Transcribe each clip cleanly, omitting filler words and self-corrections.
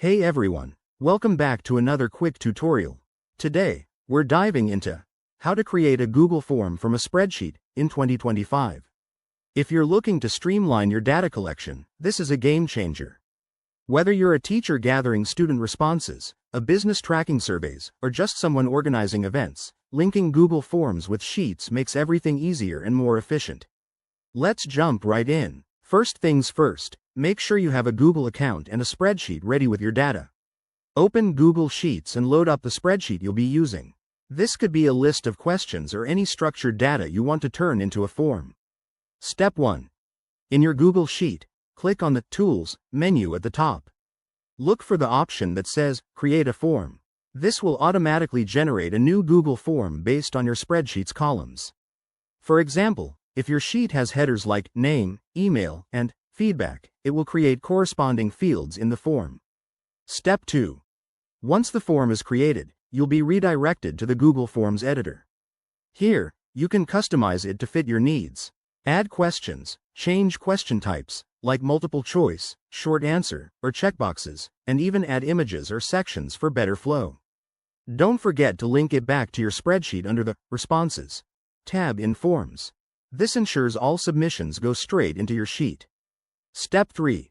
Hey everyone, welcome back to another quick tutorial. Today, we're diving into how to create a Google form from a spreadsheet in 2025. If you're looking to streamline your data collection, this is a game changer. Whether you're a teacher gathering student responses, a business tracking surveys, or just someone organizing events, linking Google Forms with Sheets makes everything easier and more efficient. Let's jump right in. First things first, make sure you have a Google account and a spreadsheet ready with your data. Open Google Sheets and load up the spreadsheet you'll be using. This could be a list of questions or any structured data you want to turn into a form. Step 1. In your Google Sheet, click on the Tools menu at the top. Look for the option that says Create a Form. This will automatically generate a new Google form based on your spreadsheet's columns. For example, if your sheet has headers like Name, Email, and Feedback, it will create corresponding fields in the form. Step 2. Once the form is created, you'll be redirected to the Google Forms editor. Here, you can customize it to fit your needs. Add questions, change question types, like multiple choice, short answer, or checkboxes, and even add images or sections for better flow. Don't forget to link it back to your spreadsheet under the Responses tab in Forms. This ensures all submissions go straight into your sheet. Step 3.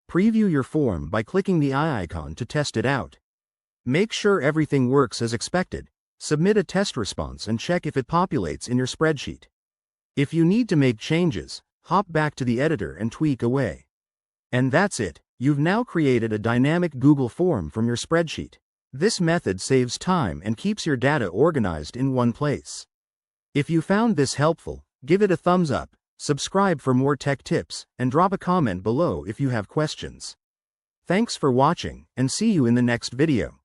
Preview your form by clicking the eye icon to test it out. Make sure everything works as expected. Submit a test response and check if it populates in your spreadsheet. If you need to make changes, hop back to the editor and tweak away. And that's it. You've now created a dynamic Google form from your spreadsheet. This method saves time and keeps your data organized in one place. If you found this helpful, give it a thumbs up, subscribe for more tech tips, and drop a comment below if you have questions. Thanks for watching, and see you in the next video.